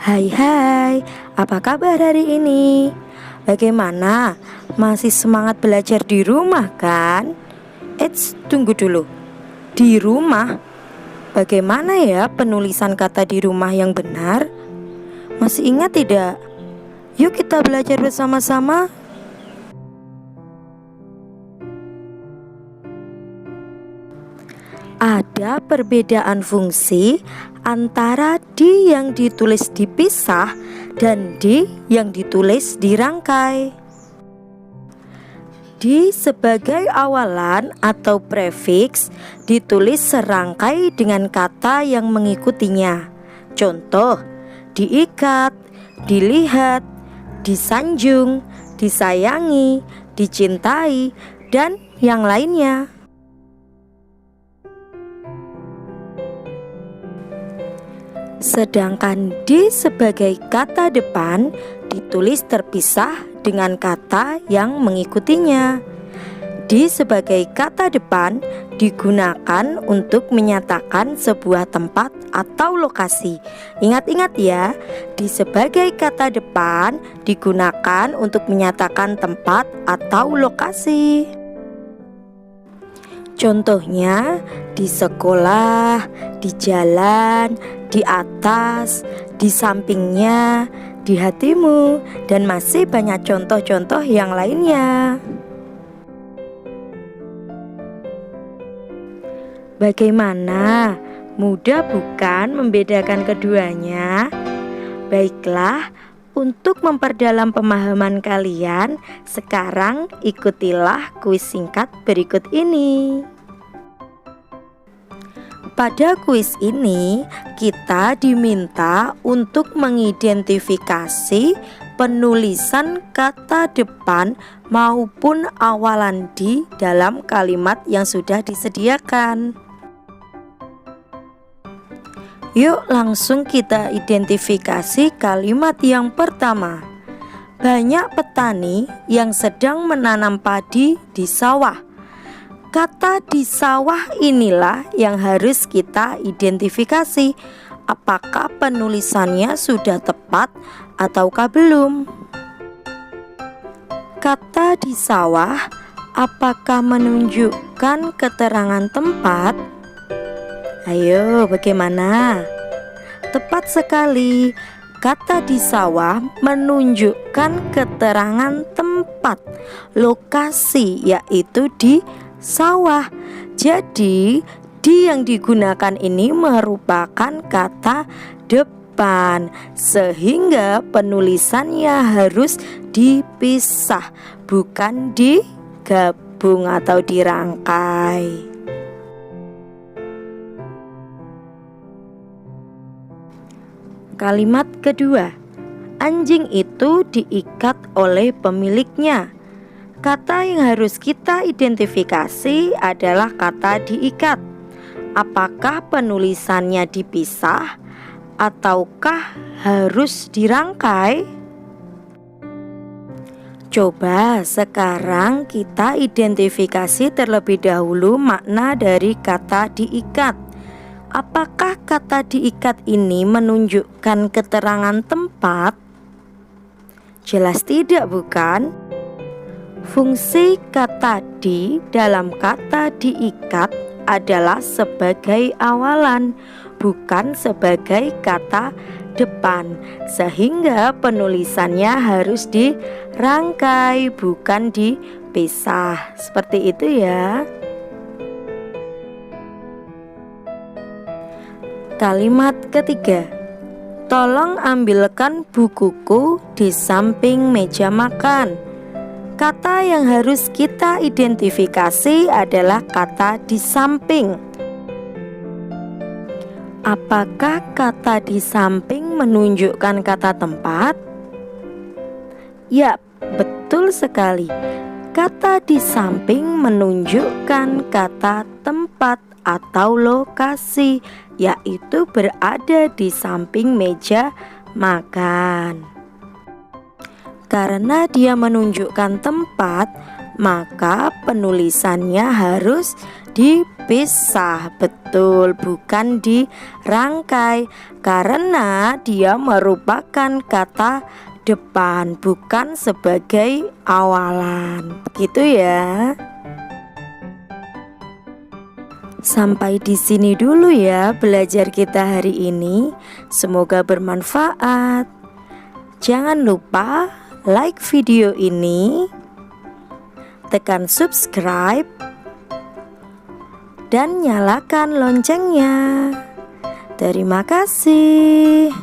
Hai hai, apa kabar hari ini? Bagaimana? Masih semangat belajar di rumah kan? Tunggu dulu. Di rumah? Bagaimana ya penulisan kata di rumah yang benar? Masih ingat tidak? Yuk kita belajar bersama-sama. Ada perbedaan fungsi antara di yang ditulis dipisah dan di yang ditulis dirangkai. Di sebagai awalan atau prefiks ditulis serangkai dengan kata yang mengikutinya. Contoh, diikat, dilihat, disanjung, disayangi, dicintai, dan yang lainnya. Sedangkan di sebagai kata depan ditulis terpisah dengan kata yang mengikutinya. Di sebagai kata depan digunakan untuk menyatakan sebuah tempat atau lokasi. Ingat-ingat ya, di sebagai kata depan digunakan untuk menyatakan tempat atau lokasi. Contohnya di sekolah, di jalan, di atas, di sampingnya, di hatimu, dan masih banyak contoh-contoh yang lainnya. Bagaimana? Mudah bukan membedakan keduanya? Baiklah, untuk memperdalam pemahaman kalian, sekarang ikutilah kuis singkat berikut ini. Pada kuis ini, kita diminta untuk mengidentifikasi penulisan kata depan maupun awalan di dalam kalimat yang sudah disediakan. Yuk langsung kita identifikasi kalimat yang pertama. Banyak petani yang sedang menanam padi di sawah. Kata di sawah inilah yang harus kita identifikasi. Apakah penulisannya sudah tepat ataukah belum? Kata di sawah apakah menunjukkan keterangan tempat? Ayo, bagaimana? Tepat sekali. Kata di sawah menunjukkan keterangan tempat, lokasi, yaitu di sawah. Jadi, di yang digunakan ini merupakan kata depan, sehingga penulisannya harus dipisah, bukan digabung atau dirangkai. Kalimat kedua, anjing itu diikat oleh pemiliknya. Kata yang harus kita identifikasi adalah kata diikat. Apakah penulisannya dipisah ataukah harus dirangkai? Coba sekarang kita identifikasi terlebih dahulu makna dari kata diikat. Apakah kata diikat ini menunjukkan keterangan tempat? Jelas tidak, bukan? Fungsi kata di dalam kata diikat adalah sebagai awalan, bukan sebagai kata depan, sehingga penulisannya harus dirangkai, bukan dipisah. Seperti itu ya. Kalimat ketiga, tolong ambilkan bukuku di samping meja makan. Kata yang harus kita identifikasi adalah kata di samping. Apakah kata di samping menunjukkan kata tempat? Ya, betul sekali. Kata di samping menunjukkan kata tempat atau lokasi, yaitu berada di samping meja makan. Karena dia menunjukkan tempat, maka penulisannya harus dipisah terpisah. Betul, bukan dirangkai, karena dia merupakan kata depan, bukan sebagai awalan. Begitu ya. Sampai di sini dulu ya belajar kita hari ini. Semoga bermanfaat. Jangan lupa like video ini, tekan subscribe, dan nyalakan loncengnya. Terima kasih.